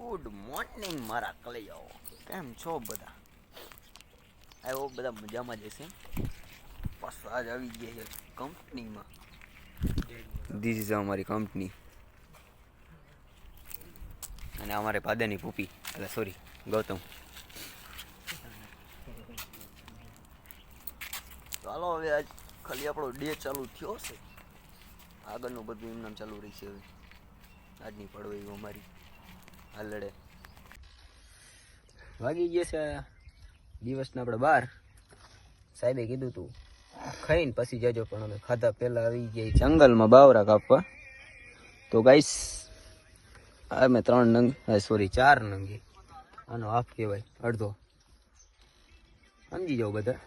Good morning મારા કલેજાઓ, કેમ છો બધા? આવ્યો બધા મજામાં જ હશે. બસ આજ આવી ગયા છે કંપનીમાં. ધીસ ઇઝ અમારી કંપની અને અમારે ફાધરની પૂપી, એટલે સોરી ગૌતમ. ચાલો હવે આજ ખાલી આપણો ડે ચાલુ થયો છે, આગળનું બધું એમનામ ચાલુ રહેશે. હવે આજની પડવાઈ અમારી હાલડે વાગી ગયા છે દિવસના આપણે 12. સાહેબે કીધું તું ખાઈને પછી જજો, પણ અમે ખાધા પહેલા આવી ગયા જંગલમાં બાવરા કાપવા. તો ગાઈસ અમે 3 નંગ, સોરી 4 નંગી, આનો હાફ કહેવાય, અડધો, સમજી જાઓ બધા.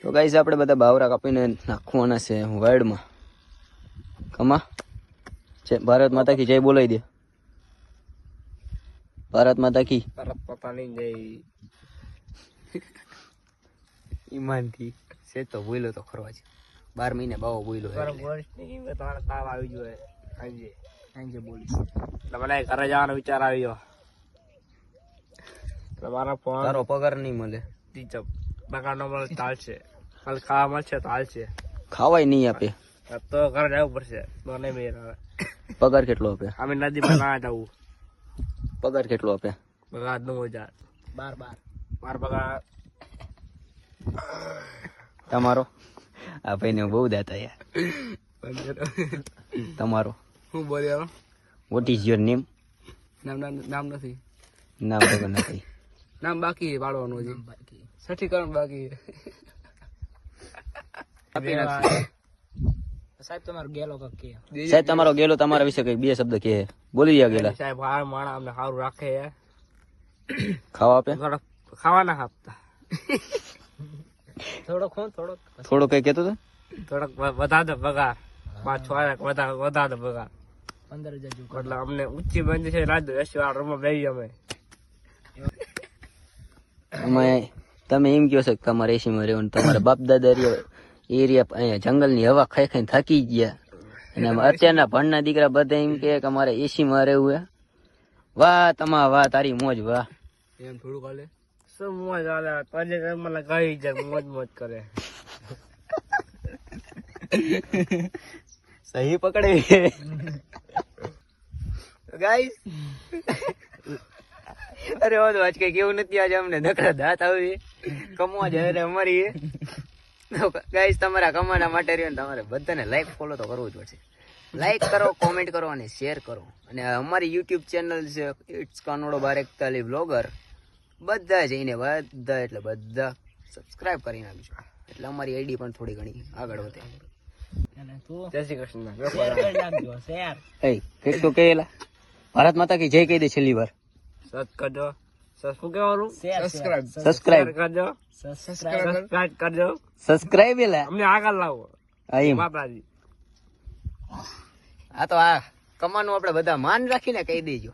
તો ગાઈસ આપણે બધા બાવરા કાપીને નાખવાના છે વાડમાં. કમા ભારત માતા કી જય બોલાવી દે. ભારત માતા કી. ભારત માતા ની જય. ઈમાનથી છે તો બોલ્યો તો ખરો છે. 12 મહિને બાવો બોલ્યો. તાવ આવી ગયો સાંજે સાંજે બોલીશ. મને ઘરે જવાનો વિચાર આવ્યો. તમારા ફોન તારો પગાર નહીં મળે. ટીચર પગાર ન મળે ચાલશે, કાલ ખાવા મળશે તો હાલશે. ખાવાય નહીં આપે તો ઘરે જવું પડશે. મને મેર આવે. પગાર કેટલો આપે? અમે નદીમાં ના જવું. પગાર કેટલો આપે? પગાર 9000. 12 પગાર. તમારો? આ ભાઈને બહુ દાતા યાર. તમારો? હું બોલ્યો? What is your name? નામ નથી. નામ વગર નથી. નામ બાકી પાડવાનું છે. સઠીકરણ બાકી. સાહેબ તમારો ગેલો કે સાહેબ તમારો ગેલો તમારા વિશે કઈ 2 શબ્દ કહે. બોલી ગયા ગેલા. સાહેબ આ માણા અમને સારું રાખે છે. ખાવા આપે? ખાવાના આપતા. થોડો કઈ કહેતો હતો? થોડોક વધારે પગાર. 5-6 વધારે પગાર. 15,000 એટલે અમને ઊંચી બંધ છે. રાત 10 વાર રૂમમાં બેસી અમે. તમે એમ કહો છો કે તમારે એસીમાં રહેવાનું, તમારા બાપ દાદા એરિયા અહીંયા જંગલની હવા ખાઈ ખાઈને થાકી ગયા, અને અત્યારના ભણના દીકરા બધા એમ કે અમારે એસીમાં રહેવું હે. વાહ તમા વાહ, તારી મોજ વાહ. એમ થોડું કાલે શું મોજ હાલે? તને મને કહી જાય મોજ મોજ કરે. સહી પકડે ગાઈસ. અરે વાંધો આજ કઈ કેવું નથી. આજે અમને નકરા દાંત આવી કમવા જાય અમારી. ગાઈસ તમારા કમાના માટે રહ્યો ને તમારે બધાને લાઈક ફોલો તો કરવું જ પડશે. લાઈક કરો, કોમેન્ટ કરો અને શેર કરો. અને અમારી યુટ્યુબ ચેનલ છે ઇટ્સ કાનોડો 1241 બ્લોગર. બધા જઈને બધા એટલે બધા સબસ્ક્રાઇબ કરી નાખજો, એટલે અમારી આઈડી પણ થોડી ઘણી આગળ વધે. જય શ્રી કૃષ્ણ. કેટલું કહેલા ભારત માતા કી જય કહી દે છેલ્લી વાર. સબસ્ક્રાઇબ કરજો. શું કહેવાનું? સબસ્ક્રાઇબ કરજો. સબસ્ક્રાઇબ કરજો. સબસ્ક્રાઇબ એલા અમને આગળ લાવો. બાપરાજી આ તો આ કમાનું આપણે બધા માન રાખીને કહી દેજો.